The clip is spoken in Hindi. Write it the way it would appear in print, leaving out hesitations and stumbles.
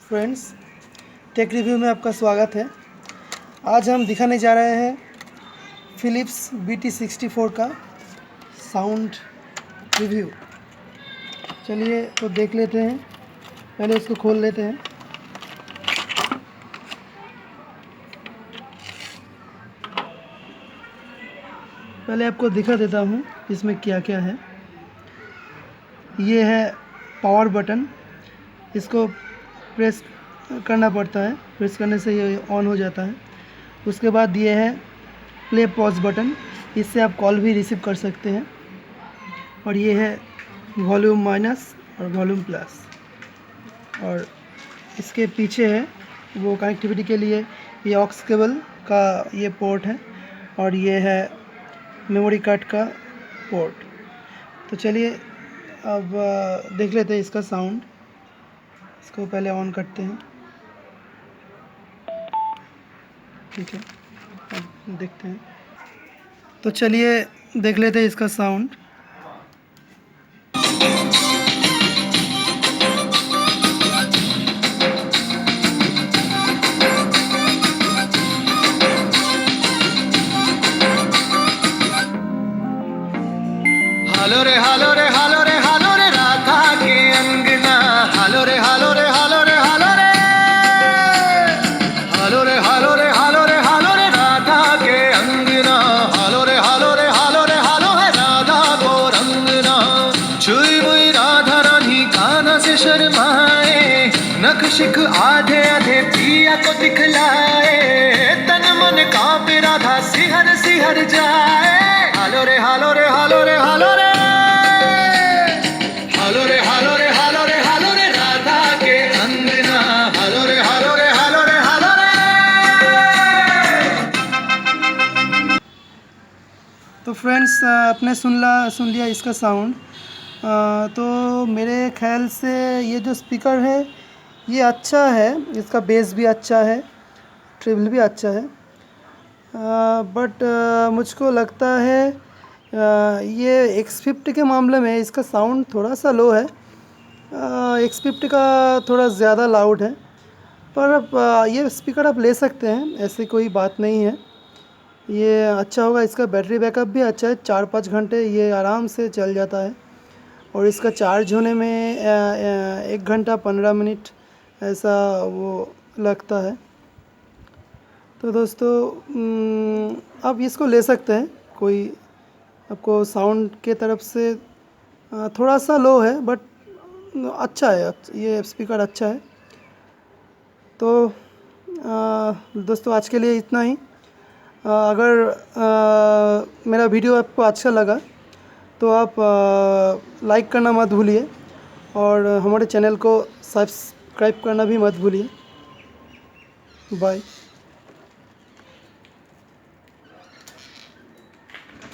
फ्रेंड्स, टेक रिव्यू में आपका स्वागत है। आज हम दिखाने जा रहे हैं फिलिप्स BT64 का साउंड रिव्यू। चलिए तो देख लेते हैं। पहले इसको खोल लेते हैं। पहले आपको दिखा देता हूँ इसमें क्या क्या है। ये है पावर बटन, इसको प्रेस करना पड़ता है, प्रेस करने से ये ऑन हो जाता है। उसके बाद ये है प्ले पॉज बटन, इससे आप कॉल भी रिसीव कर सकते हैं। और ये है वॉल्यूम माइनस और वॉल्यूम प्लस। और इसके पीछे है वो कनेक्टिविटी के लिए ये ऑक्स केबल का ये पोर्ट है, और ये है मेमोरी कार्ड का पोर्ट। तो चलिए अब देख लेते हैं इसका साउंड। इसको पहले ऑन करते हैं। ठीक है, अब देखते हैं। तो चलिए देख लेते हैं इसका साउंड। हालो रे हालो रे हालो रे हालो रे राधा के अंगना, हालो रे हालो रे हालो रे हालो रे हालो रे हालो रे हालो रे हालो रे राधा के अंगना, हालो रे हालो रे हालो रे हालो है राधा को रंगना। छुई मुई राधा रानी काना से शर्माए, नख शिख आधे आधे पिया को दिखलाए, तन मन कांपे राधा सिहर सिहर जाए। हालो रे हालो रे हालो रे हालो रे हालो रे हालो रे हालो रे हालो रे राधा के अंगना, हालो रे हालो रे हालो रे हालो रे। तो फ्रेंड्स, आपने सुन लिया इसका साउंड। तो मेरे ख्याल से ये जो स्पीकर है ये अच्छा है, इसका बेस भी अच्छा है, ट्रिबल भी अच्छा है। बट मुझको लगता है ये X50 के मामले में इसका साउंड थोड़ा सा लो है। X50 का थोड़ा ज़्यादा लाउड है। पर ये स्पीकर आप ले सकते हैं, ऐसी कोई बात नहीं है। ये अच्छा होगा। इसका बैटरी बैकअप भी अच्छा है, 4-5 घंटे ये आराम से चल जाता है। और इसका चार्ज होने में 1 घंटा 15 मिनट ऐसा वो लगता है। तो दोस्तों, आप इसको ले सकते हैं। कोई आपको साउंड के तरफ से थोड़ा सा लो है, बट अच्छा है, ये स्पीकर अच्छा है। तो दोस्तों, आज के लिए इतना ही। अगर मेरा वीडियो आपको अच्छा लगा तो आप लाइक करना मत भूलिए, और हमारे चैनल को सब्सक्राइब करना भी मत भूलिए। बाय।